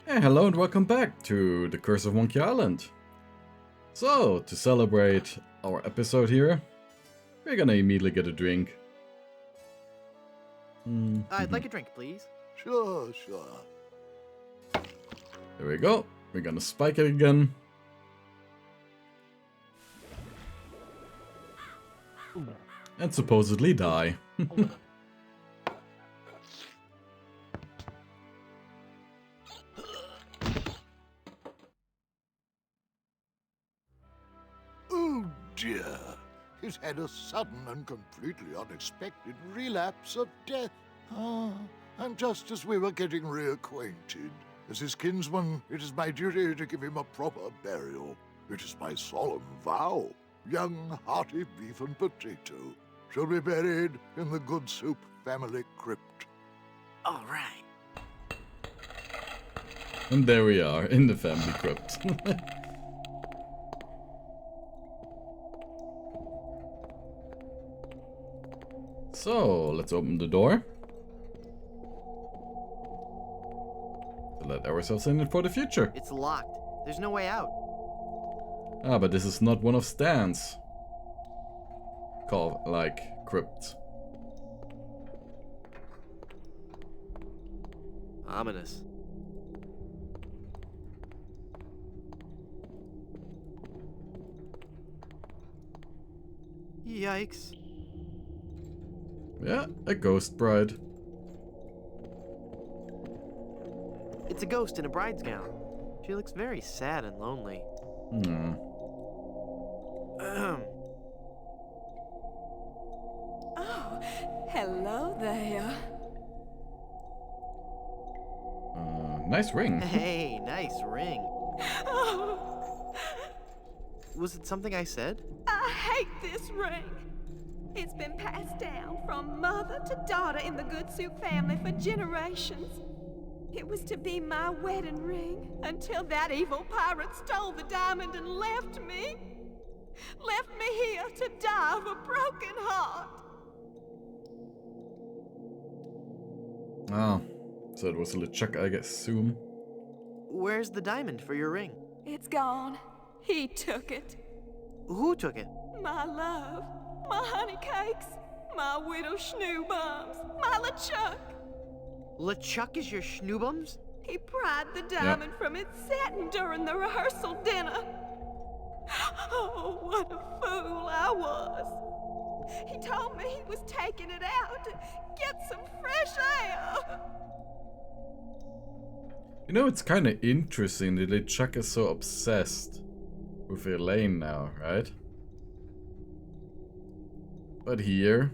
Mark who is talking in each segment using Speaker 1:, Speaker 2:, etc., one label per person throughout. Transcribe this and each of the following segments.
Speaker 1: Hey, hello and welcome back to The Curse of Monkey Island. So, to celebrate our episode here, we're gonna immediately get a drink.
Speaker 2: I'd like a drink, please.
Speaker 3: Sure.
Speaker 1: There we go. We're gonna spike it again. And supposedly die.
Speaker 3: Oh dear. He's had a sudden and completely unexpected relapse of death. And just as we were getting reacquainted, as his kinsman, it is my duty to give him a proper burial. It is my solemn vow. Young, hearty beef and potato shall be buried in the Good Soup family crypt.
Speaker 2: All right.
Speaker 1: And there we are, in the family crypt. So, let's open the door. To let ourselves in for the future.
Speaker 2: It's locked. There's no way out.
Speaker 1: Ah, but this is not one of Stan's crypts.
Speaker 2: Ominous. Yikes.
Speaker 1: Yeah, a ghost bride.
Speaker 2: It's a ghost in a bride's gown. She looks very sad and lonely.
Speaker 4: Oh, hello there.
Speaker 1: Nice ring.
Speaker 2: Hey, nice ring.
Speaker 4: Oh,
Speaker 2: Was it something I said?
Speaker 4: I hate this ring. It's been passed down from mother to daughter in the Good Soup family for generations. It was to be my wedding ring until that evil pirate stole the diamond and left me. Left me here to die of a broken heart.
Speaker 1: Oh, so it was a LeChuck, I assume.
Speaker 2: Where's the diamond for your ring?
Speaker 4: It's gone. He took it.
Speaker 2: Who took it?
Speaker 4: My love, my honey cakes, my widow schnoobums, my LeChuck.
Speaker 2: LeChuck is your schnoobums?
Speaker 4: He pried the diamond from its satin during the rehearsal dinner. Oh, what a fool I was. He told me he was taking it out to get some fresh air.
Speaker 1: You know, it's kind of interesting that LeChuck is so obsessed with Elaine now, right? But here,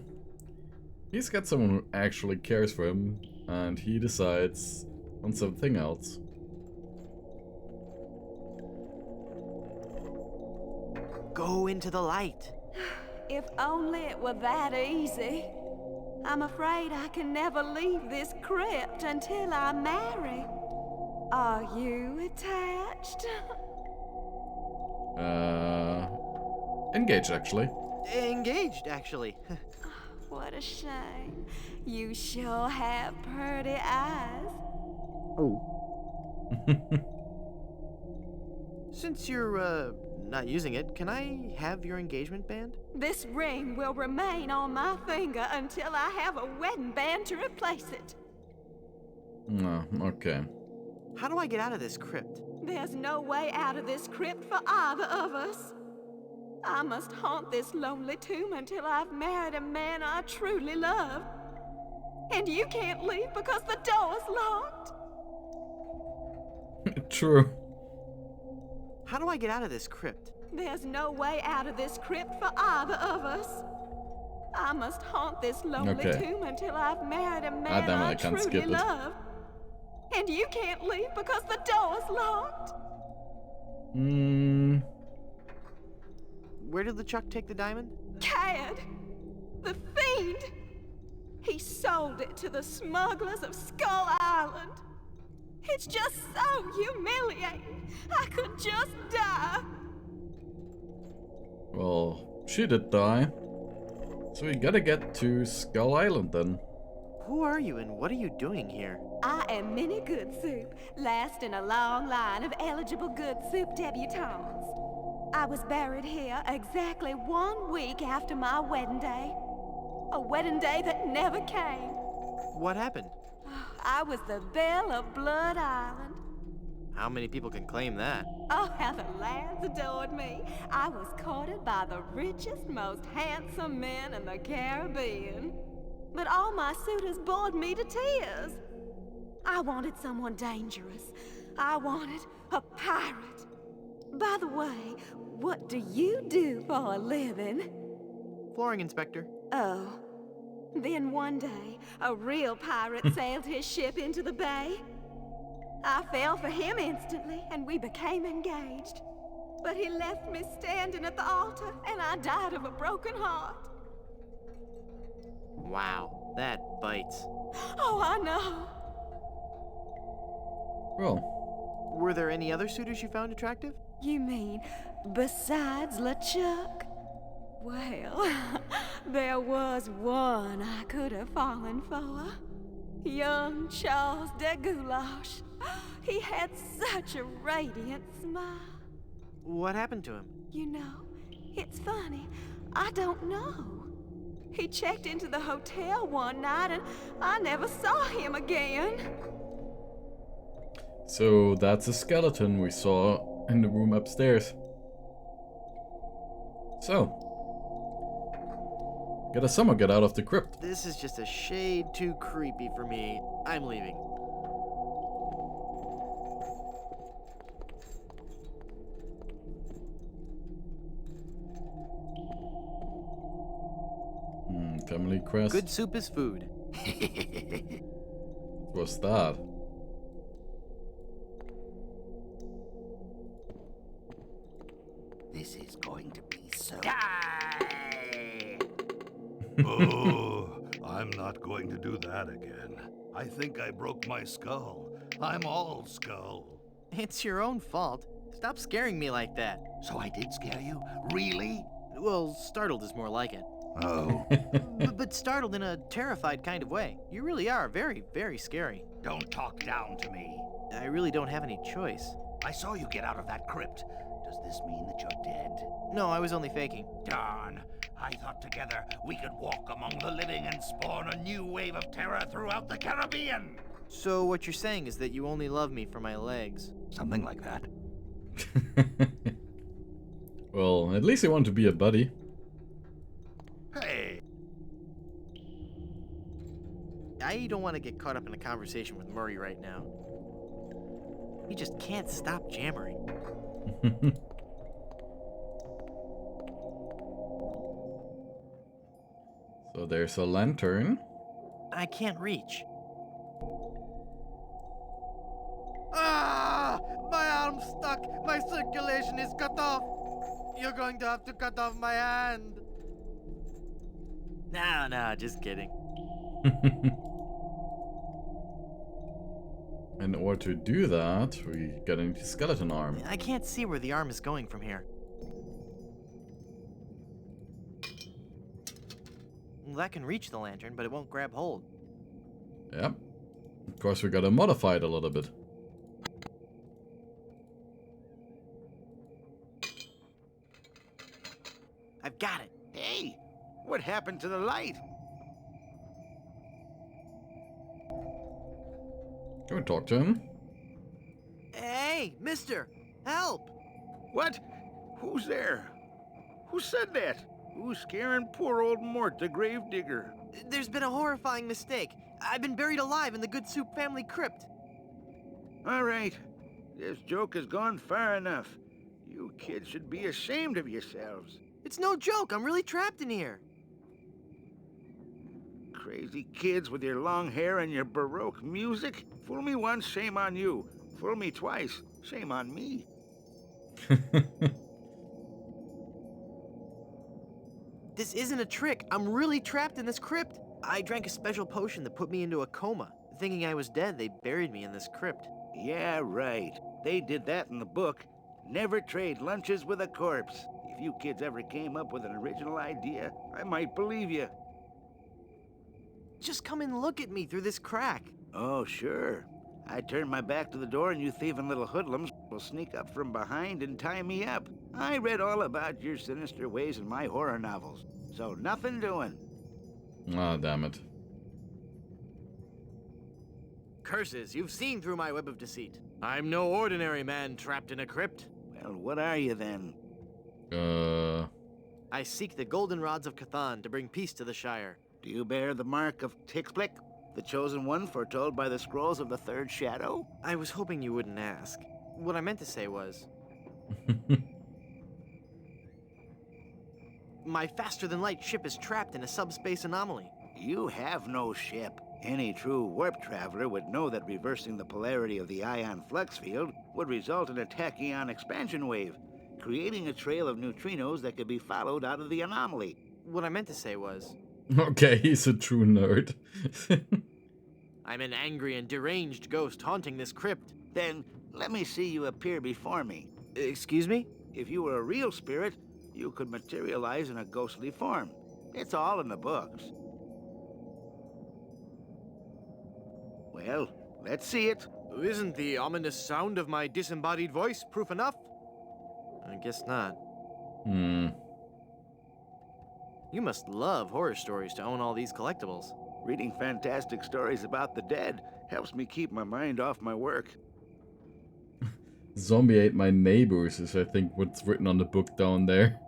Speaker 1: he's got someone who actually cares for him, and he decides on something else.
Speaker 2: Go into the light.
Speaker 4: If only it were that easy. I'm afraid I can never leave this crypt until I marry. Are you attached?
Speaker 1: Engaged, actually.
Speaker 2: Engaged, actually.
Speaker 4: What a shame. You sure have pretty eyes.
Speaker 2: Since you're, not using it, can I have your engagement band?
Speaker 4: This ring will remain on my finger until I have a wedding band to replace it.
Speaker 1: No, okay.
Speaker 2: How do I get out of this crypt?
Speaker 4: There's no way out of this crypt for either of us. I must haunt this lonely tomb until I've married a man I truly love. And you can't leave because the door's locked.
Speaker 1: True.
Speaker 2: How do I get out of this crypt?
Speaker 4: There's no way out of this crypt for either of us. I must haunt this lonely tomb until I've married a man
Speaker 1: damn it,
Speaker 4: I
Speaker 1: I can't
Speaker 4: truly
Speaker 1: skip it.
Speaker 4: love. And you can't leave because the door's locked.
Speaker 2: Where did LeChuck take the diamond?
Speaker 4: Cad! The fiend! He sold it to the smugglers of Skull Island. It's just so humiliating. I could just die.
Speaker 1: Well, she did die. So we gotta get to Skull Island then.
Speaker 2: Who are you and what are you doing here?
Speaker 4: I am Minnie Good Soup, last in a long line of eligible Good Soup debutantes. I was buried here exactly 1 week after my wedding day. A wedding day that never came.
Speaker 2: What happened?
Speaker 4: I was the belle of Blood Island.
Speaker 2: How many people can claim that?
Speaker 4: Oh, how the lads adored me. I was courted by the richest, most handsome men in the Caribbean. But all my suitors bored me to tears. I wanted someone dangerous. I wanted a pirate. By the way, what do you do for a living?
Speaker 2: Flooring inspector.
Speaker 4: Oh. Then one day, a real pirate sailed his ship into the bay. I fell for him instantly, and we became engaged. But he left me standing at the altar, and I died of a broken heart.
Speaker 2: Wow, that bites.
Speaker 4: Oh, I know.
Speaker 1: Well,
Speaker 2: Were there any other suitors you found attractive?
Speaker 4: You mean besides LeChuck? Well, there was one I could have fallen for. Young Charles de Goulash. He had such a radiant smile.
Speaker 2: What happened to him?
Speaker 4: You know, it's funny. I don't know. He checked into the hotel one night and I never saw him again.
Speaker 1: so that's a skeleton we saw in the room upstairs. So, gotta somehow get out of the crypt.
Speaker 2: This is just a shade too creepy for me. I'm leaving.
Speaker 1: Family quest.
Speaker 2: Good soup is food.
Speaker 1: What's that?
Speaker 5: This is going to be so...
Speaker 6: Oh, I'm not going to do that again. I think I broke my skull. I'm all skull.
Speaker 2: It's your own fault. Stop scaring me like that.
Speaker 5: So I did scare you? Really?
Speaker 2: Well, startled is more like it.
Speaker 6: Oh,
Speaker 2: But startled in a terrified kind of way. You really are very, very scary.
Speaker 5: Don't talk down to me.
Speaker 2: I really don't have any choice.
Speaker 5: I saw you get out of that crypt. Does this mean that you're dead?
Speaker 2: No, I was only faking.
Speaker 5: Darn. I thought together we could walk among the living and spawn a new wave of terror throughout the Caribbean.
Speaker 2: So what you're saying is that you only love me for my legs.
Speaker 5: Something like that.
Speaker 1: Well, at least you want to be a buddy.
Speaker 5: Hey,
Speaker 2: I don't want to get caught up in a conversation with Murray right now. He just can't stop jammering.
Speaker 1: So there's a lantern.
Speaker 2: I can't reach. Ah! My arm's stuck! My circulation is cut off! You're going to have to cut off my hand! No, just kidding.
Speaker 1: In order to do that, we gotta need a skeleton arm.
Speaker 2: I can't see where the arm is going from here. Well, that can reach the lantern, but it won't grab hold.
Speaker 1: Yep. Of course, we gotta modify it a little bit.
Speaker 2: I've got it.
Speaker 5: hey, what happened to the light?
Speaker 1: Can we talk to him?
Speaker 2: Hey, mister! Help!
Speaker 7: What? Who's there? Who said that? Who's scaring poor old Mort, the gravedigger?
Speaker 2: There's been a horrifying mistake. I've been buried alive in the Good Soup family crypt.
Speaker 7: All right. This joke has gone far enough. You kids should be ashamed of yourselves.
Speaker 2: It's no joke. I'm really trapped in here.
Speaker 7: Crazy kids with your long hair and your Baroque music. Fool me once, shame on you. Fool me twice, shame on me.
Speaker 2: This isn't a trick. I'm really trapped in this crypt. I drank a special potion that put me into a coma. Thinking I was dead, they buried me in this crypt.
Speaker 7: Yeah, right. They did that in the book. Never trade lunches with a corpse. If you kids ever came up with an original idea, I might believe you.
Speaker 2: Just come and look at me through this crack.
Speaker 7: Oh, sure. I turn my back to the door and you thieving little hoodlums will sneak up from behind and tie me up. I read all about your sinister ways in my horror novels, so nothing doing.
Speaker 1: Ah, damn it.
Speaker 2: Curses, you've seen through my web of deceit. I'm no ordinary man trapped in a crypt.
Speaker 7: Well, what are you then?
Speaker 2: I seek the golden rods of Cathan to bring peace to the Shire.
Speaker 7: Do you bear the mark of Tixblick, the chosen one foretold by the scrolls of the Third Shadow?
Speaker 2: I was hoping you wouldn't ask. What I meant to say was... my faster-than-light ship is trapped in a subspace anomaly.
Speaker 7: You have no ship. Any true warp traveler would know that reversing the polarity of the ion flux field would result in a tachyon expansion wave, creating a trail of neutrinos that could be followed out of the anomaly.
Speaker 2: What I meant to say was...
Speaker 1: Okay, he's a true nerd.
Speaker 2: I'm an angry and deranged ghost haunting this crypt.
Speaker 7: Then let me see you appear before me.
Speaker 2: Excuse me?
Speaker 7: If you were a real spirit, you could materialize in a ghostly form. It's all in the books. Well, let's see it.
Speaker 2: Isn't the ominous sound of my disembodied voice proof enough? I guess not. You must love horror stories to own all these collectibles.
Speaker 7: Reading fantastic stories about the dead helps me keep my mind off my work.
Speaker 1: Zombie ate my neighbors is, I think, what's written on the book down there.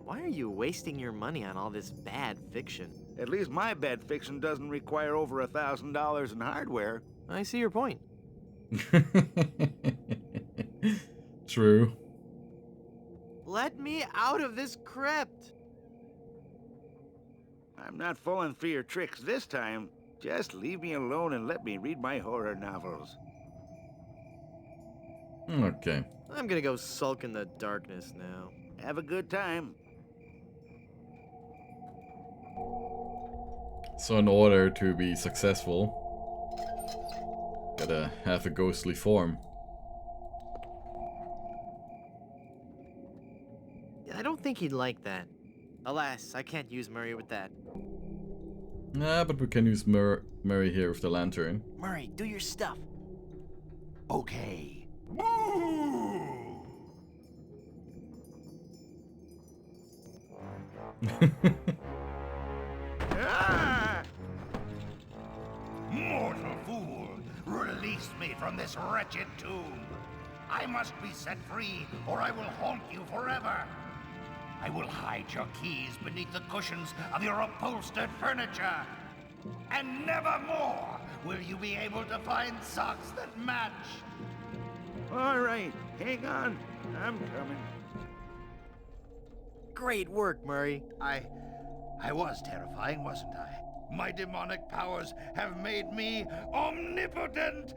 Speaker 2: Why are you wasting your money on all this bad fiction?
Speaker 7: At least my bad fiction doesn't require over $1,000 in hardware.
Speaker 2: I see your point.
Speaker 1: True.
Speaker 2: Let me out of this crypt!
Speaker 7: I'm not falling for your tricks this time. Just leave me alone and let me read my horror novels.
Speaker 1: Okay.
Speaker 2: I'm gonna go sulk in the darkness now.
Speaker 7: Have a good time.
Speaker 1: So in order to be successful, gotta have a ghostly form.
Speaker 2: I don't think he'd like that. Alas, I can't use Murray with that.
Speaker 1: Nah, but we can use Murray here with the lantern.
Speaker 2: Murray, do your stuff.
Speaker 5: Okay.
Speaker 7: Ah!
Speaker 5: Mortal fool! Release me from this wretched tomb! I must be set free, or I will haunt you forever! I will hide your keys beneath the cushions of your upholstered furniture! And never more will you be able to find socks that match!
Speaker 7: All right, hang on. I'm coming.
Speaker 2: Great work, Murray.
Speaker 5: I was terrifying, wasn't I? My demonic powers have made me omnipotent!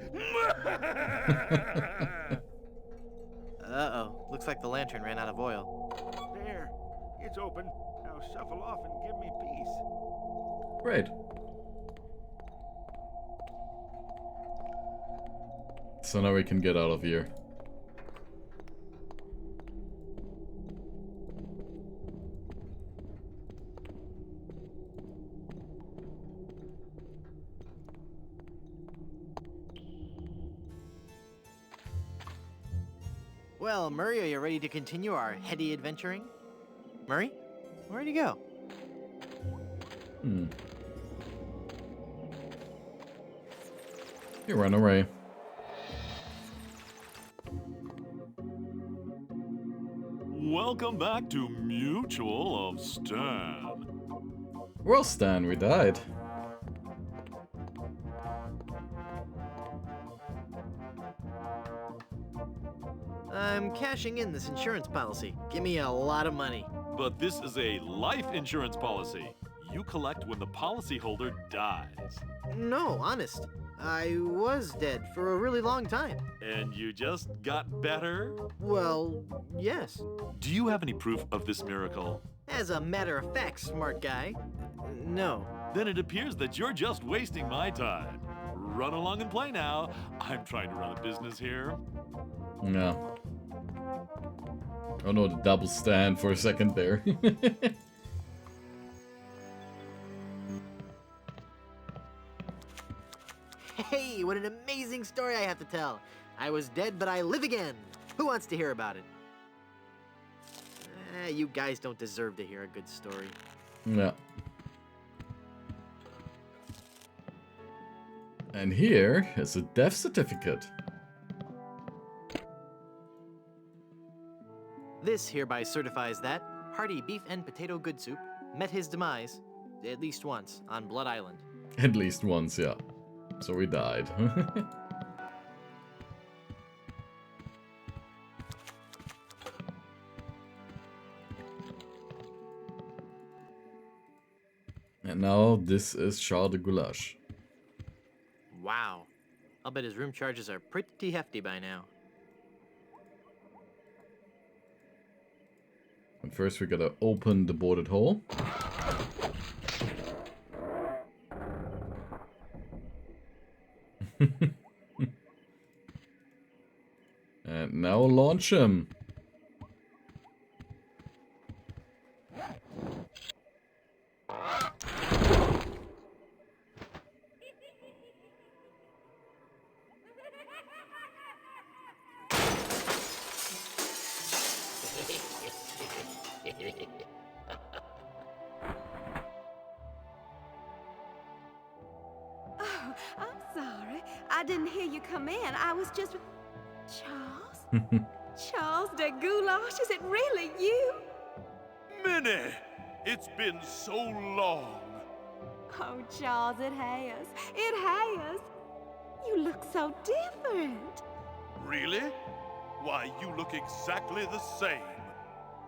Speaker 2: Uh-oh. Looks like the lantern ran out of oil.
Speaker 7: There. It's open. Now shuffle off and give me peace.
Speaker 1: Great. So now we can get out of here.
Speaker 2: Well, Murray, are you ready to continue our heady adventuring? Murray? Where'd you go?
Speaker 1: You run away.
Speaker 8: Welcome back to Mutual of Stan.
Speaker 1: Well, Stan, we died.
Speaker 2: I'm cashing in this insurance policy. Give me a lot of money.
Speaker 8: But this is a life insurance policy. You collect when the policyholder dies.
Speaker 2: No, honest. I was dead for a really long time.
Speaker 8: And you just got better?
Speaker 2: Well, yes.
Speaker 8: Do you have any proof of this miracle?
Speaker 2: As a matter of fact, smart guy. No.
Speaker 8: Then it appears that you're just wasting my time. Run along and play now. I'm trying to run a business here.
Speaker 1: No. Oh no, the double stand for a second there.
Speaker 2: Hey, what an amazing story I have to tell. I was dead, but I live again. Who wants to hear about it? You guys don't deserve to hear a good story.
Speaker 1: Yeah. And here is a death certificate.
Speaker 2: This hereby certifies that hearty beef and potato good soup met his demise at least once on Blood Island.
Speaker 1: At least once, yeah. So he died. And now this is Charles de Goulash.
Speaker 2: Wow. I'll bet his room charges are pretty hefty by now.
Speaker 1: And first we gotta open the boarded hole. And now launch him.
Speaker 4: Oh, I'm sorry. I didn't hear you come in. I was just... Charles? Charles de Goulash, is it really you?
Speaker 8: Minnie, it's been so long.
Speaker 4: Oh, Charles, it has. It has. You look so different.
Speaker 8: Really? Why, you look exactly the same.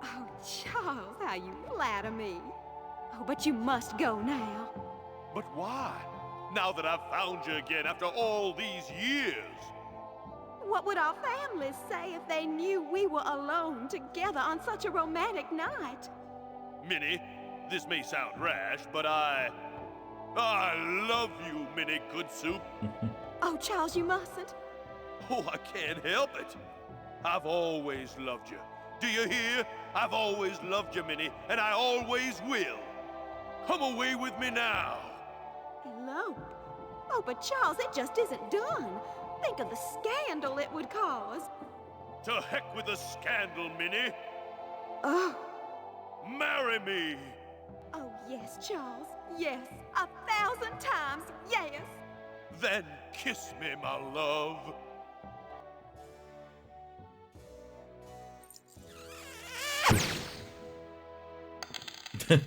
Speaker 4: Oh, Charles, how you flatter me. Oh, but you must go now.
Speaker 8: But why? Now that I've found you again after all these years.
Speaker 4: What would our families say if they knew we were alone together on such a romantic night?
Speaker 8: Minnie, this may sound rash, but I love you, Minnie Good Soup.
Speaker 4: Oh, Charles, you mustn't.
Speaker 8: Oh, I can't help it. I've always loved you. Do you hear? I've always loved you, Minnie, and I always will. Come away with me now.
Speaker 4: Elope? Oh, but Charles, it just isn't done. Think of the scandal it would cause.
Speaker 8: To heck with the scandal, Minnie.
Speaker 4: Oh.
Speaker 8: Marry me.
Speaker 4: Oh, yes, Charles. Yes. 1,000 times yes.
Speaker 8: Then kiss me, my love.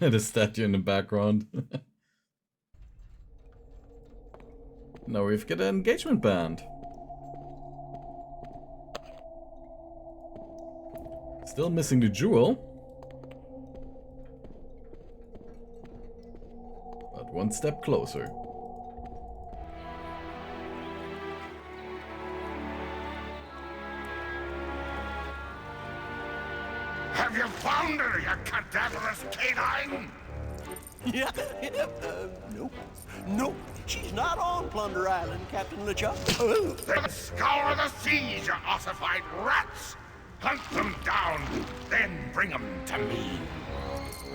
Speaker 1: The statue in the background. Now we've got an engagement band. Still missing the jewel. But one step closer.
Speaker 5: Have you found her, you cadaverous canine?
Speaker 9: Yeah, nope. Nope, she's not on Plunder Island, Captain LeChuck.
Speaker 5: Then scour the seas, you ossified rats! Hunt them down, then bring them to me.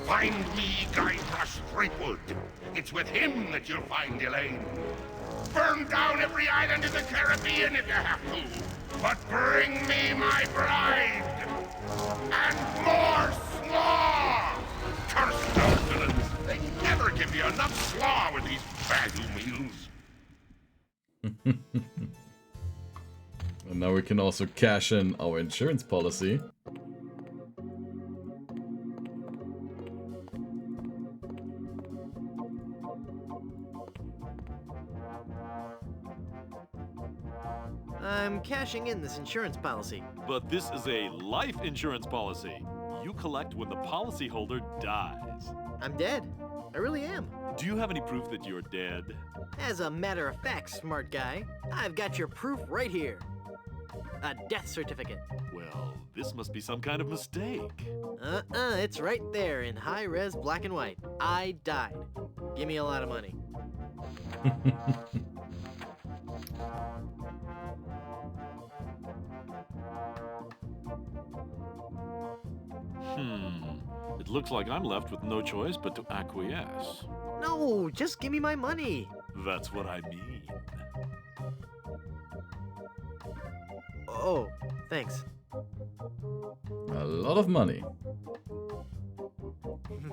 Speaker 5: Find me Guybrush Threepwood. It's with him that you'll find Elaine. Burn down every island in the Caribbean if you have to. But bring me my bride! And more slaw! Curse those villains! They never give you enough slaw with these value meals.
Speaker 1: And now we can also cash in our insurance policy.
Speaker 2: I'm cashing in this insurance policy.
Speaker 8: But this is a life insurance policy. You collect when the policyholder dies.
Speaker 2: I'm dead. I really am.
Speaker 8: Do you have any proof that you're dead?
Speaker 2: As a matter of fact, smart guy, I've got your proof right here. A death certificate.
Speaker 8: Well, this must be some kind of mistake.
Speaker 2: It's right there in high-res black and white. I died. Give me a lot of money.
Speaker 8: It looks like I'm left with no choice but to acquiesce.
Speaker 2: No, just give me my money.
Speaker 8: That's what I mean.
Speaker 2: Oh, thanks.
Speaker 1: A lot of money.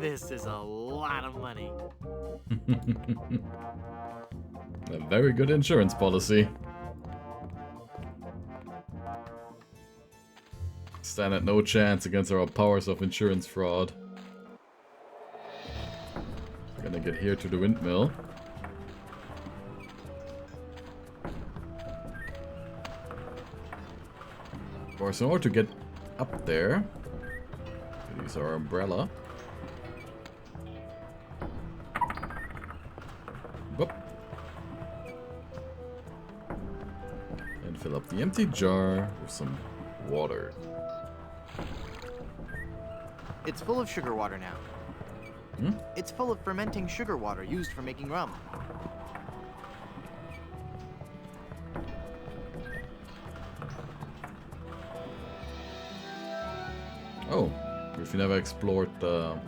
Speaker 2: This is a lot of money.
Speaker 1: A very good insurance policy. Stand at no chance against our powers of insurance fraud. We're gonna get here to the windmill. Of course, in order to get up there, we use our umbrella. Whoop. And fill up the empty jar with some water.
Speaker 2: It's full of sugar water now.
Speaker 1: Hmm?
Speaker 2: It's full of fermenting sugar water used for making rum.
Speaker 1: Oh, we've never explored the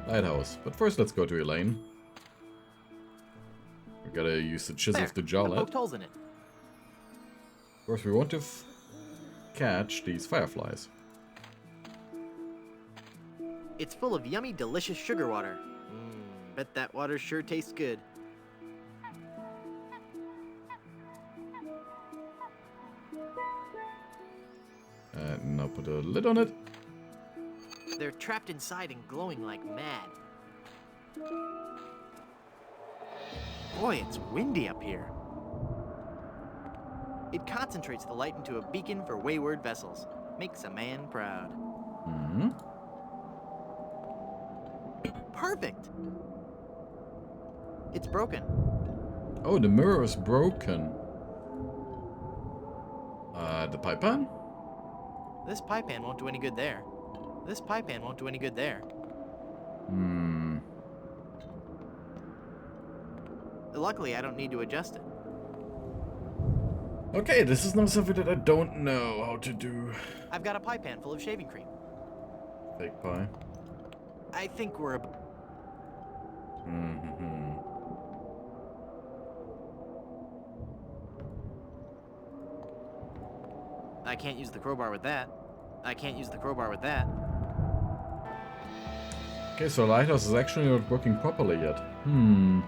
Speaker 1: lighthouse. But first, let's go to Elaine. We gotta use the chisels to jaw
Speaker 2: I
Speaker 1: it.
Speaker 2: poked holes in it.
Speaker 1: Of course, we want to catch these fireflies.
Speaker 2: It's full of yummy, delicious sugar water. Bet that water sure tastes good.
Speaker 1: And now put a lid on it.
Speaker 2: They're trapped inside and glowing like mad. Boy, it's windy up here. It concentrates the light into a beacon for wayward vessels. Makes a man proud.
Speaker 1: Mm-hmm.
Speaker 2: Perfect! It's broken.
Speaker 1: Oh, the mirror is broken. The pipe pan?
Speaker 2: This pipe pan won't do any good there. This pipe pan won't do any good there.
Speaker 1: Hmm.
Speaker 2: Luckily, I don't need to adjust it.
Speaker 1: Okay, this is not something that I don't know how to do.
Speaker 2: I've got a pipe pan full of shaving cream.
Speaker 1: Fake pie.
Speaker 2: I think we're...
Speaker 1: Mm-hmm.
Speaker 2: I can't use the crowbar with that. I can't use the crowbar with that.
Speaker 1: Okay, so lighthouse is actually not working properly yet. Hmm.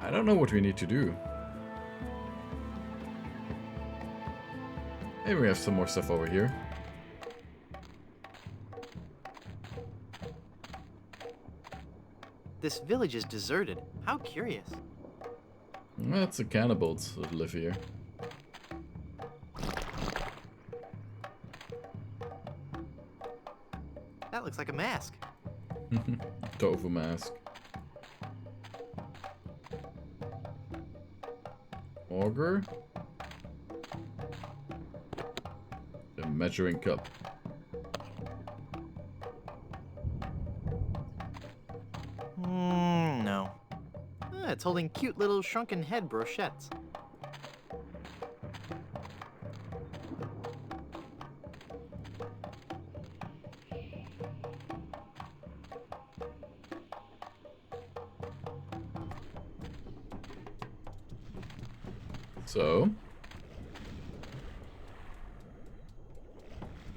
Speaker 1: I don't know what we need to do. Maybe we have some more stuff over here.
Speaker 2: This village is deserted. How curious.
Speaker 1: That's the cannibals that live here.
Speaker 2: That looks like a mask.
Speaker 1: Tofu mask. Auger. The measuring cup.
Speaker 2: No. It's holding cute little shrunken head brochettes.
Speaker 1: So?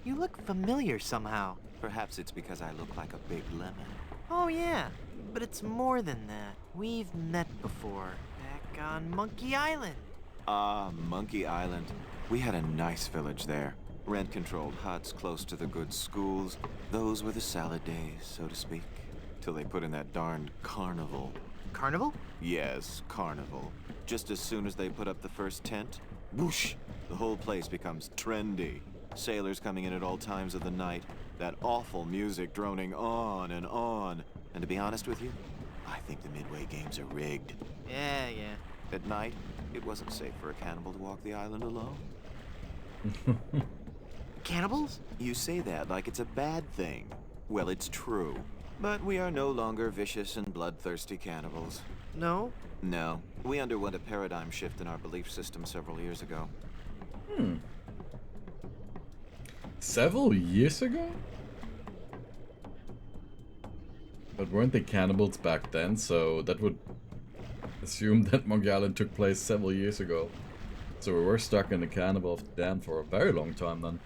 Speaker 2: You look familiar somehow.
Speaker 10: Perhaps it's because I look like a big lemon.
Speaker 2: Oh yeah, but it's more than that. We've met before, back on Monkey Island.
Speaker 10: Ah, Monkey Island. We had a nice village there. Rent-controlled huts close to the good schools. Those were the salad days, so to speak. Till they put in that darned carnival.
Speaker 2: Carnival?
Speaker 10: Yes, carnival. Just as soon as they put up the first tent, whoosh, the whole place becomes trendy. Sailors coming in at all times of the night, that awful music droning on and on. And to be honest with you, I think the Midway games are rigged.
Speaker 2: Yeah.
Speaker 10: At night, it wasn't safe for a cannibal to walk the island alone.
Speaker 2: Cannibals?
Speaker 10: You say that like it's a bad thing. Well, it's true. But we are no longer vicious and bloodthirsty cannibals.
Speaker 2: No?
Speaker 10: No. We underwent a paradigm shift in our belief system several years ago.
Speaker 1: Several years ago? But weren't they cannibals back then? So that would assume that Monkey Island took place several years ago. So we were stuck in the Cannibal of the Damned for a very long time then.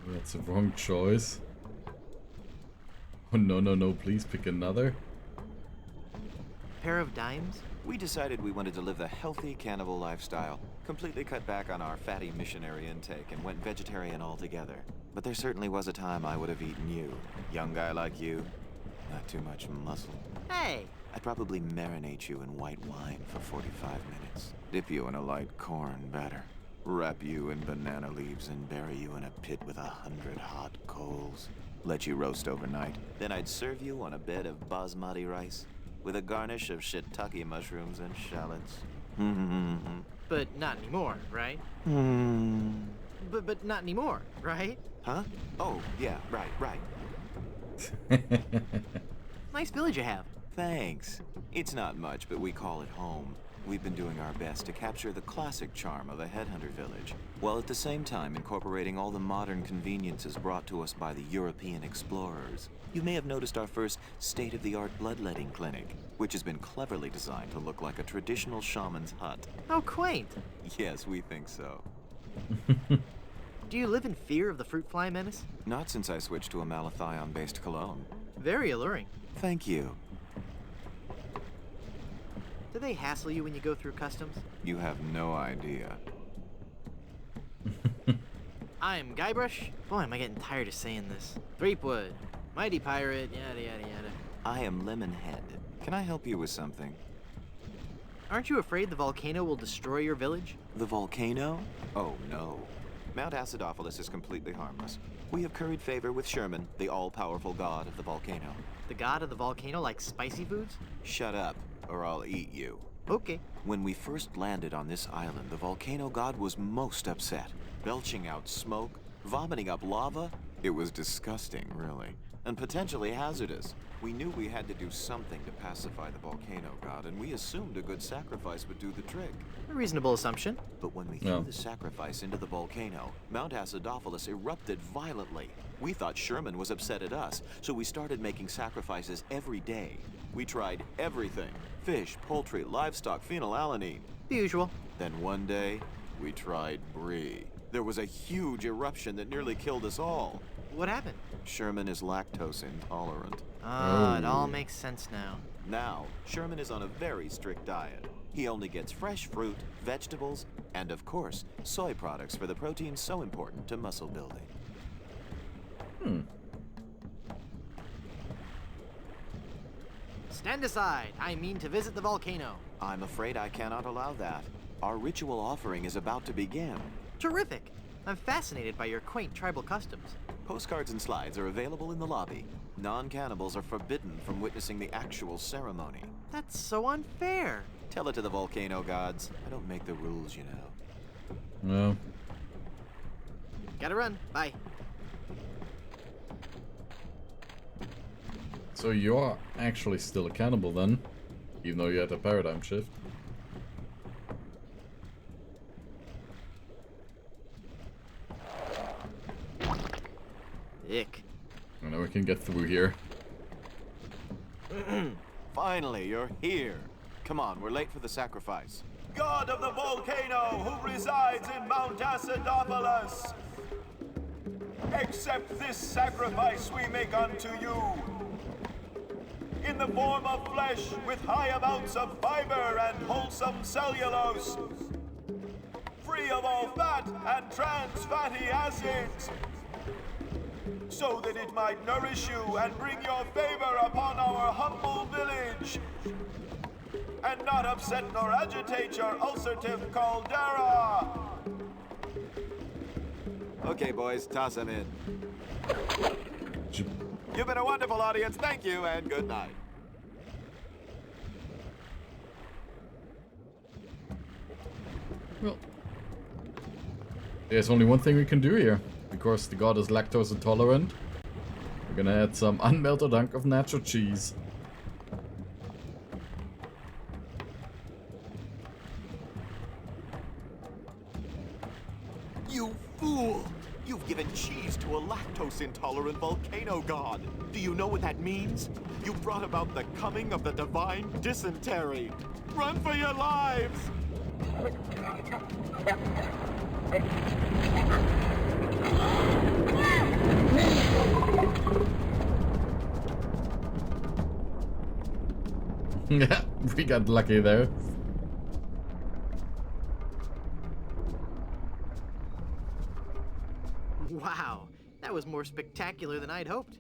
Speaker 1: That's the wrong choice. Oh no, no, no, please pick another.
Speaker 2: Pair of dimes?
Speaker 10: We decided we wanted to live the healthy cannibal lifestyle, completely cut back on our fatty missionary intake, and went vegetarian altogether. But there certainly was a time I would have eaten you. Young guy like you, not too much muscle.
Speaker 2: Hey!
Speaker 10: I'd probably marinate you in white wine for 45 minutes, dip you in a light corn batter, wrap you in banana leaves and bury you in a pit with 100 hot coals, let you roast overnight. Then I'd serve you on a bed of basmati rice, with a garnish of shiitake mushrooms and shallots.
Speaker 2: But not anymore, right? But not anymore, right?
Speaker 10: Huh? Oh, yeah, right.
Speaker 2: Nice village you have.
Speaker 10: Thanks. It's not much, but we call it home. We've been doing our best to capture the classic charm of a headhunter village, while at the same time incorporating all the modern conveniences brought to us by the European explorers. You may have noticed our first state-of-the-art bloodletting clinic, which has been cleverly designed to look like a traditional shaman's hut.
Speaker 2: How quaint.
Speaker 10: Yes, we think so.
Speaker 2: Do you live in fear of the fruit fly menace?
Speaker 10: Not since I switched to a malathion-based cologne.
Speaker 2: Very alluring.
Speaker 10: Thank you.
Speaker 2: Do they hassle you when you go through customs?
Speaker 10: You have no idea.
Speaker 2: I'm Guybrush. Boy, am I getting tired of saying this. Threepwood, mighty pirate, yada yada yada.
Speaker 10: I am Lemonhead. Can I help you with something?
Speaker 2: Aren't you afraid the volcano will destroy your village?
Speaker 10: The volcano? Oh no. Mount Acidophilus is completely harmless. We have curried favor with Sherman, the all-powerful god of the volcano.
Speaker 2: The god of the volcano likes spicy foods?
Speaker 10: Shut up, or I'll eat you.
Speaker 2: Okay.
Speaker 10: When we first landed on this island, the volcano god was most upset, belching out smoke, vomiting up lava. It was disgusting, really, and potentially hazardous. We knew we had to do something to pacify the volcano god, and we assumed a good sacrifice would do the trick.
Speaker 2: A reasonable assumption.
Speaker 10: But when we threw the sacrifice into the volcano, Mount Acidophilus erupted violently. We thought Sherman was upset at us, so we started making sacrifices every day. We tried everything: fish, poultry, livestock, phenylalanine.
Speaker 2: The usual.
Speaker 10: Then one day, we tried brie. There was a huge eruption that nearly killed us all.
Speaker 2: What happened?
Speaker 10: Sherman is lactose intolerant.
Speaker 2: Ah, it all makes sense now.
Speaker 10: Now, Sherman is on a very strict diet. He only gets fresh fruit, vegetables, and of course, soy products for the protein so important to muscle building.
Speaker 2: Stand aside. I mean to visit the volcano.
Speaker 10: I'm afraid I cannot allow that. Our ritual offering is about to begin.
Speaker 2: Terrific. I'm fascinated by your quaint tribal customs.
Speaker 10: Postcards and slides are available in the lobby. Non-cannibals are forbidden from witnessing the actual ceremony.
Speaker 2: That's so unfair.
Speaker 10: Tell it to the volcano gods. I don't make the rules, you know.
Speaker 1: No.
Speaker 2: Gotta run. Bye.
Speaker 1: So you're actually still a cannibal then, even though you had a paradigm shift.
Speaker 2: Ick.
Speaker 1: I know we can get through here.
Speaker 10: Finally, you're here. Come on, we're late for the sacrifice.
Speaker 11: God of the volcano who resides in Mount Acidophilus, accept this sacrifice we make unto you. In the form of flesh with high amounts of fiber and wholesome cellulose, free of all fat and trans fatty acids, so that it might nourish you and bring your favor upon our humble village, and not upset nor agitate your ulcerative caldera.
Speaker 10: Okay, boys, toss them in. You've been a wonderful audience. Thank you, and good night.
Speaker 1: Well, there's only one thing we can do here. Because the god is lactose intolerant, we're gonna add some unmelted hunk of nacho cheese.
Speaker 10: You fool! You've given cheese to a lactose lactose-intolerant volcano god. Do you know what that means? You brought about the coming of the divine dysentery. Run for your lives!
Speaker 1: Yeah, we got lucky there.
Speaker 2: Wow, that was more spectacular than I'd hoped.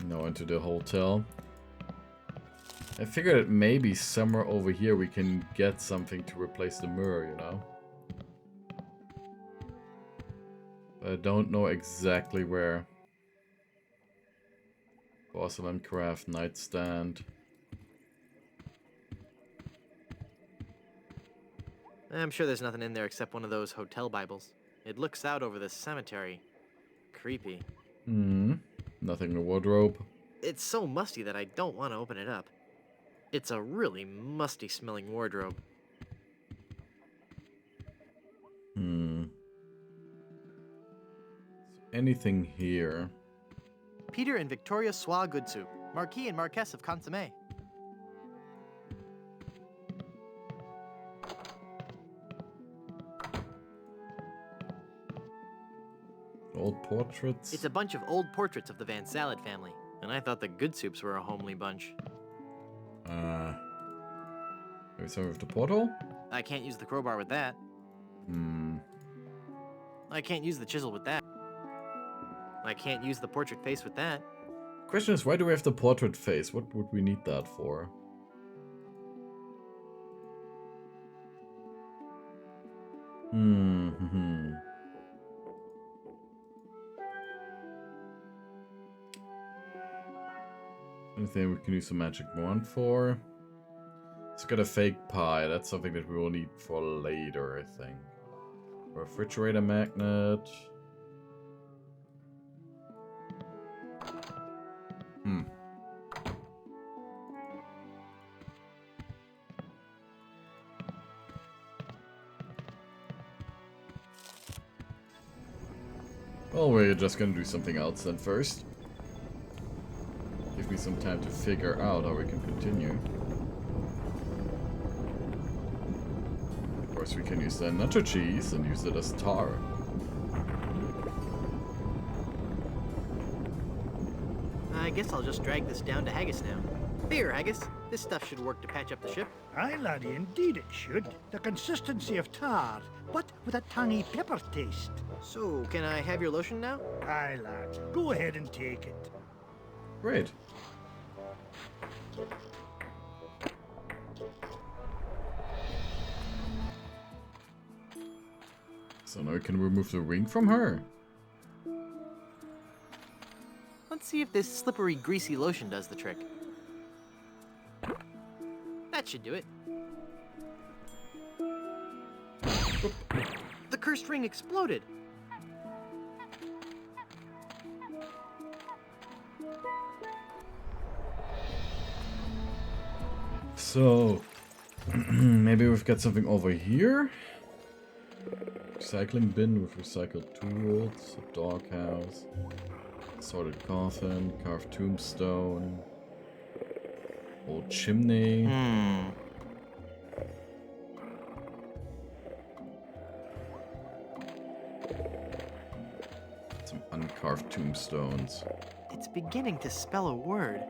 Speaker 1: Now into the hotel. I figured that maybe somewhere over here we can get something to replace the mirror, you know? But I don't know exactly where. Porcelain craft, nightstand.
Speaker 2: I'm sure there's nothing in there except one of those hotel Bibles. It looks out over the cemetery. Creepy.
Speaker 1: Nothing in the wardrobe.
Speaker 2: It's so musty that I don't want to open it up. It's a really musty smelling wardrobe.
Speaker 1: Anything here?
Speaker 2: Peter and Victoria Sois Goodsoup, Marquis and Marquess of Consommé.
Speaker 1: Old portraits?
Speaker 2: It's a bunch of old portraits of the Van Salad family, and I thought the Goodsoups were a homely bunch.
Speaker 1: Maybe some with the portal?
Speaker 2: I can't use the crowbar with that. I can't use the chisel with that. I can't use the portrait face with that.
Speaker 1: Question is, why do we have the portrait face? What would we need that for? Anything we can use a magic wand for? It's got a fake pie. That's something that we will need for later, I think. Refrigerator magnet. Well, we're just gonna do something else then first. Give me some time to figure out how we can continue. Of course, we can use the nacho cheese and use it as tar.
Speaker 2: I guess I'll just drag this down to Haggis now. Here, Haggis. This stuff should work to patch up the ship.
Speaker 12: Aye, laddie, indeed it should. The consistency of tar, but with a tangy pepper taste.
Speaker 2: So, can I have your lotion now?
Speaker 12: Aye, lad. Go ahead and take it.
Speaker 1: Great. So now we can remove the ring from her.
Speaker 2: Let's see if this slippery, greasy lotion does the trick. That should do it. The cursed ring exploded.
Speaker 1: So, maybe we've got something over here? Recycling bin with recycled tools, a doghouse, sorted coffin, carved tombstone, old chimney. Some uncarved tombstones.
Speaker 2: It's beginning to spell a word.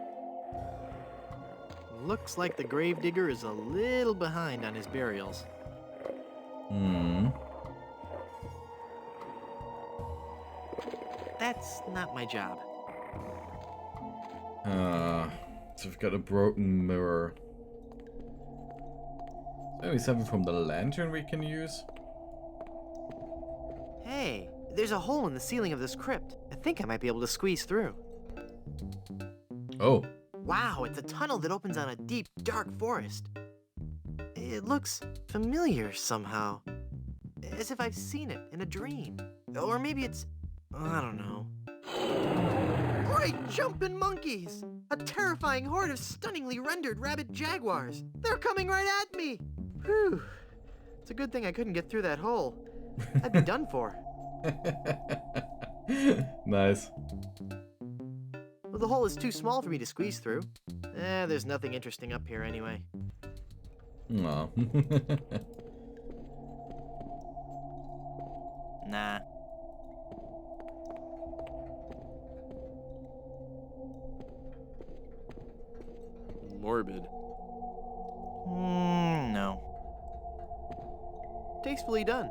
Speaker 2: Looks like the gravedigger is a little behind on his burials. That's not my job.
Speaker 1: So we've got a broken mirror. Maybe something from the lantern we can use?
Speaker 2: Hey, there's a hole in the ceiling of this crypt. I think I might be able to squeeze through.
Speaker 1: Oh.
Speaker 2: Wow, it's a tunnel that opens on a deep, dark forest. It looks familiar somehow. As if I've seen it in a dream. Or maybe it's... I don't know. Great jumping monkeys! A terrifying horde of stunningly rendered rabid jaguars. They're coming right at me! Whew. It's a good thing I couldn't get through that hole. I'd be done for.
Speaker 1: Nice.
Speaker 2: Well, the hole is too small for me to squeeze through. There's nothing interesting up here anyway.
Speaker 1: No.
Speaker 2: Nah.
Speaker 13: Morbid.
Speaker 2: No. Tastefully done.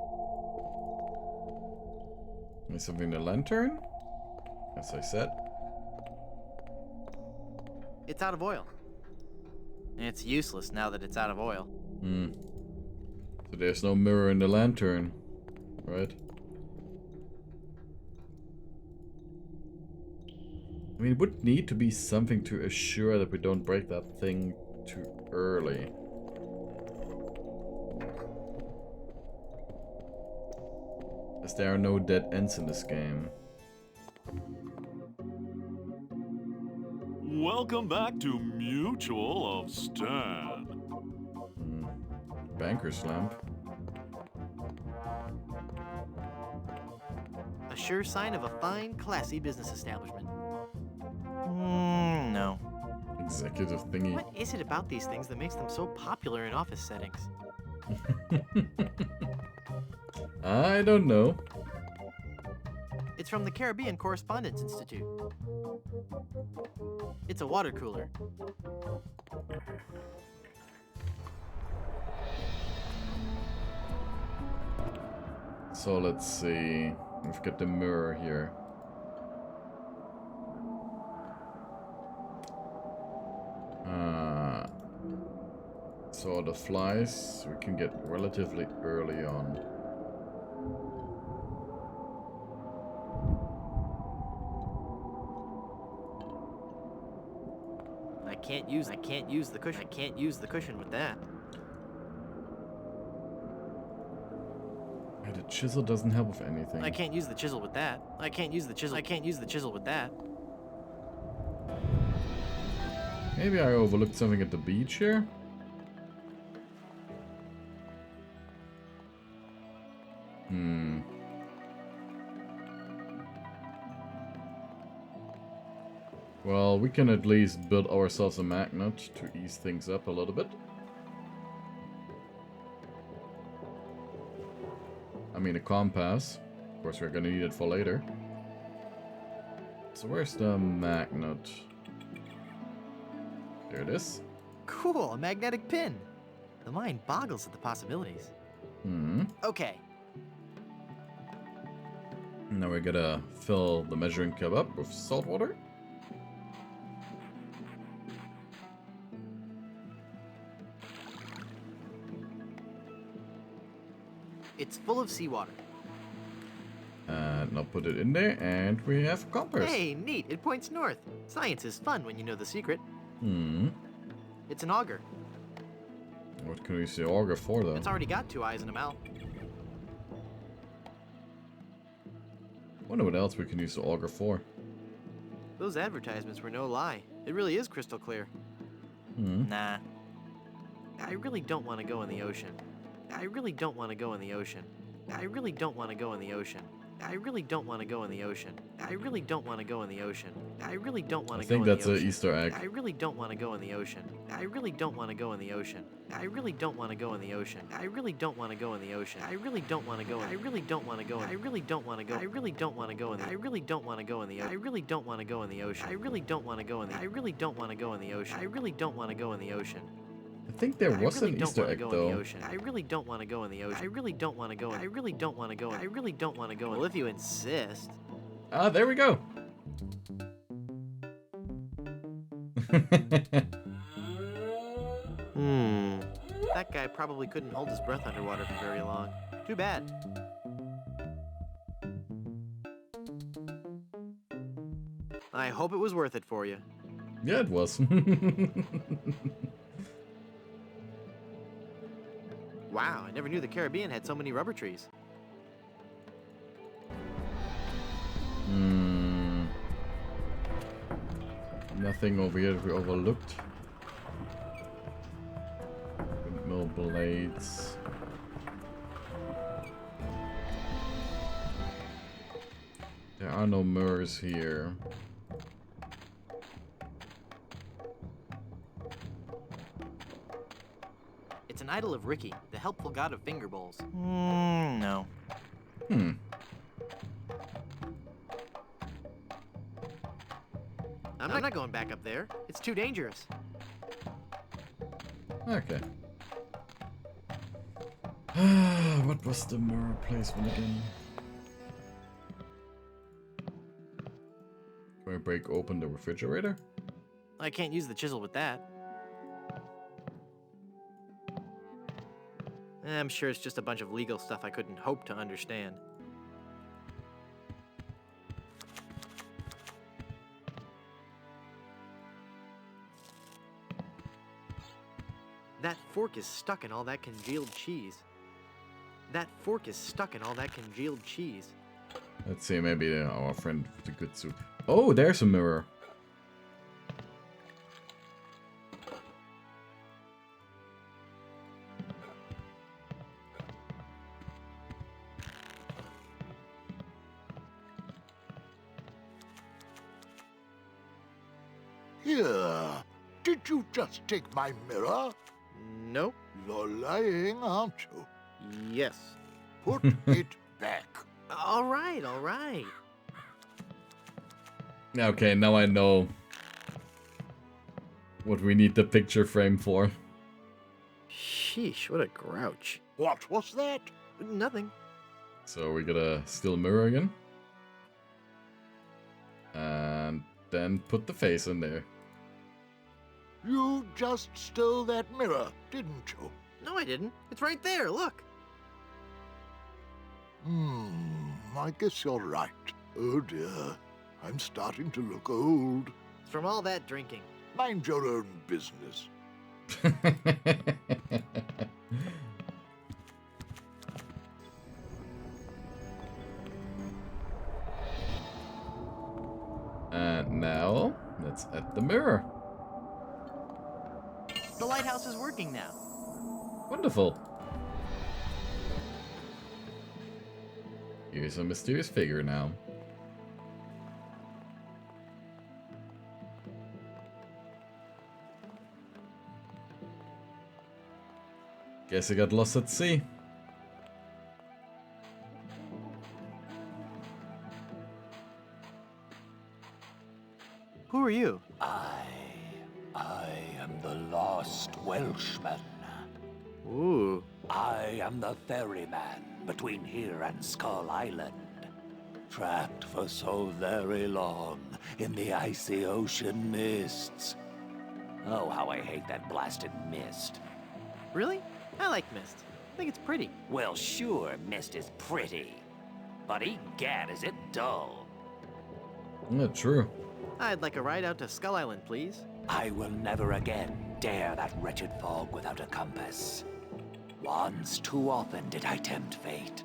Speaker 1: Is something in the lantern? As I said.
Speaker 2: It's out of oil. It's useless now that it's out of oil.
Speaker 1: So there's no mirror in the lantern, right? I mean, it would need to be something to assure that we don't break that thing too early. As there are no dead ends in this game.
Speaker 14: Welcome back to Mutual of Stan.
Speaker 1: Banker's lamp.
Speaker 2: A sure sign of a fine, classy business establishment. No.
Speaker 1: Executive thingy.
Speaker 2: What is it about these things that makes them so popular in office settings?
Speaker 1: I don't know.
Speaker 2: It's from the Caribbean Correspondence Institute. It's a water cooler.
Speaker 1: So let's see. We've got the mirror here. So the flies we can get relatively early on.
Speaker 2: I can't use the cushion. I can't use the cushion with that.
Speaker 1: The chisel doesn't help with anything.
Speaker 2: I can't use the chisel with that. I can't use the chisel. I can't use the chisel with that.
Speaker 1: Maybe I overlooked something at the beach here? Well, we can at least build ourselves a magnet to ease things up a little bit. I mean, a compass. Of course, we're gonna need it for later. So where's the magnet? There it is.
Speaker 2: Cool, a magnetic pin. The mind boggles at the possibilities. Okay.
Speaker 1: Now we're gonna fill the measuring cup up with salt water.
Speaker 2: It's full of seawater.
Speaker 1: And I'll put it in there, and we have a compass.
Speaker 2: Hey, neat. It points north. Science is fun when you know the secret. It's an auger.
Speaker 1: What can we use the auger for, though?
Speaker 2: It's already got 2 eyes and a mouth.
Speaker 1: Wonder what else we can use the auger for.
Speaker 2: Those advertisements were no lie. It really is crystal clear. Nah. I really don't want to go in the ocean. I really don't want to go in the ocean. I really don't want to go in the ocean. I really don't want to go in the ocean. I really don't want to go in the ocean. I really don't want to go in the ocean.
Speaker 1: I think that's an Easter egg.
Speaker 2: I really don't want to go in the ocean. I really don't want to go in the ocean. I really don't want to go in the ocean. I really don't want to go in the ocean. I really don't want to go. I really don't want to go. I really don't want to go. I really don't want to go in the. I really don't want to go in the. I really don't want to go in the ocean. I really don't want to go in the. I really don't want to go in the ocean. I really don't want to go in the ocean.
Speaker 1: I think there was an Easter egg, though.
Speaker 2: I really don't want to go in the ocean. I really don't want to go. I really don't want to go. I really don't want to go. Well, if you insist.
Speaker 1: Ah, there we go.
Speaker 2: That guy probably couldn't hold his breath underwater for very long. Too bad. I hope it was worth it for you.
Speaker 1: Yeah, it was.
Speaker 2: Wow, I never knew the Caribbean had so many rubber trees.
Speaker 1: Nothing over here that we overlooked. Windmill blades. There are no mirrors here.
Speaker 2: It's an idol of Ricky, the helpful god of finger bowls. No.
Speaker 1: Hmm.
Speaker 2: I'm not going back up there. It's too dangerous.
Speaker 1: Okay. What was the mirror placement again? Can we break open the refrigerator?
Speaker 2: I can't use the chisel with that. I'm sure it's just a bunch of legal stuff I couldn't hope to understand. That fork is stuck in all that congealed cheese. That fork is stuck in all that congealed cheese.
Speaker 1: Let's see, maybe our friend with the good soup. Oh, there's a mirror.
Speaker 3: Here, did you just take my mirror?
Speaker 2: Nope.
Speaker 3: You're lying, aren't you?
Speaker 2: Yes.
Speaker 3: Put it back.
Speaker 2: All right, all right.
Speaker 1: Okay, now I know what we need the picture frame for.
Speaker 2: Sheesh, what a grouch.
Speaker 3: What was that?
Speaker 2: Nothing.
Speaker 1: So we gotta steal a mirror again. And then put the face in there.
Speaker 3: You just stole that mirror, didn't you?
Speaker 2: No, I didn't. It's right there, look.
Speaker 3: I guess you're right. Oh dear, I'm starting to look old.
Speaker 2: It's from all that drinking.
Speaker 3: Mind your own business.
Speaker 1: And now, let's add the mirror.
Speaker 2: The lighthouse is working now.
Speaker 1: Wonderful. Here's a mysterious figure now. Guess I got lost at sea.
Speaker 2: Who are you?
Speaker 5: I am the lost Welshman.
Speaker 2: Ooh.
Speaker 5: I am the ferryman between here and Skull Island. Trapped for so very long in the icy ocean mists. Oh, how I hate that blasted mist.
Speaker 2: Really? I like mist. I think it's pretty.
Speaker 5: Well, sure, mist is pretty. But egad, is it dull.
Speaker 1: Not true.
Speaker 2: I'd like a ride out to Skull Island, please.
Speaker 5: I will never again dare that wretched fog without a compass. Once too often did I tempt fate.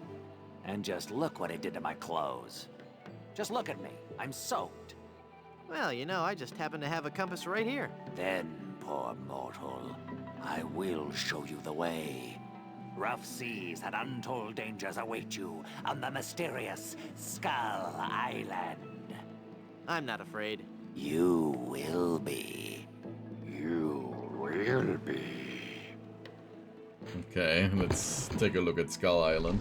Speaker 5: And just look what it did to my clothes. Just look at me. I'm soaked.
Speaker 2: Well, you know, I just happen to have a compass right here.
Speaker 5: Then, poor mortal, I will show you the way. Rough seas and untold dangers await you on the mysterious Skull Island.
Speaker 2: I'm not afraid.
Speaker 5: You will be. You will be.
Speaker 1: Okay, let's take a look at Skull Island.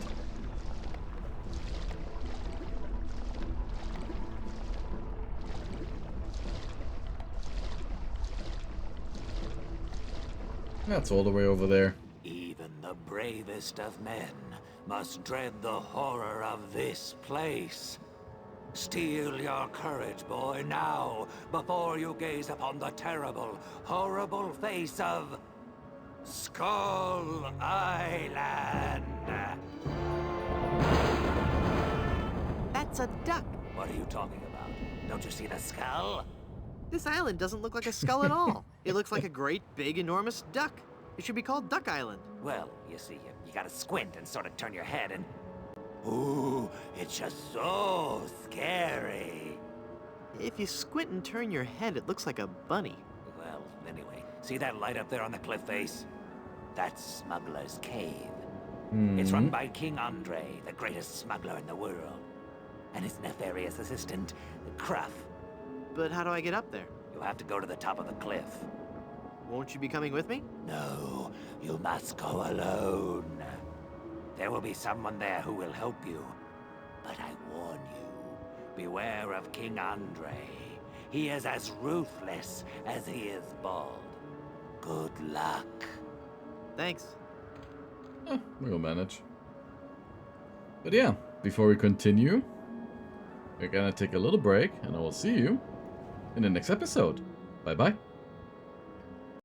Speaker 1: That's all the way over there.
Speaker 5: Even the bravest of men must dread the horror of this place. Steel your courage, boy, now, before you gaze upon the terrible, horrible face of Skull Island.
Speaker 2: That's a duck.
Speaker 5: What are you talking about? Don't you see the skull?
Speaker 2: This island doesn't look like a skull at all. It looks like a great, big, enormous duck. It should be called Duck Island.
Speaker 5: Well, you see, you gotta squint and sort of turn your head and... Ooh, it's just so scary.
Speaker 2: If you squint and turn your head, it looks like a bunny.
Speaker 5: Well, anyway, see that light up there on the cliff face? That's Smuggler's Cave. It's run by King Andre, the greatest smuggler in the world.
Speaker 15: and his nefarious assistant, Cruff.
Speaker 2: But how do I get up there?
Speaker 15: You have to go to the top of the cliff.
Speaker 2: Won't you be coming with me?
Speaker 15: No, you must go alone. There will be someone there who will help you. But I warn you, beware of King Andre. He is as ruthless as he is bald. Good luck.
Speaker 2: Thanks.
Speaker 1: We'll manage. But yeah, before we continue, we're gonna take a little break, and I will see you in the next episode. Bye bye.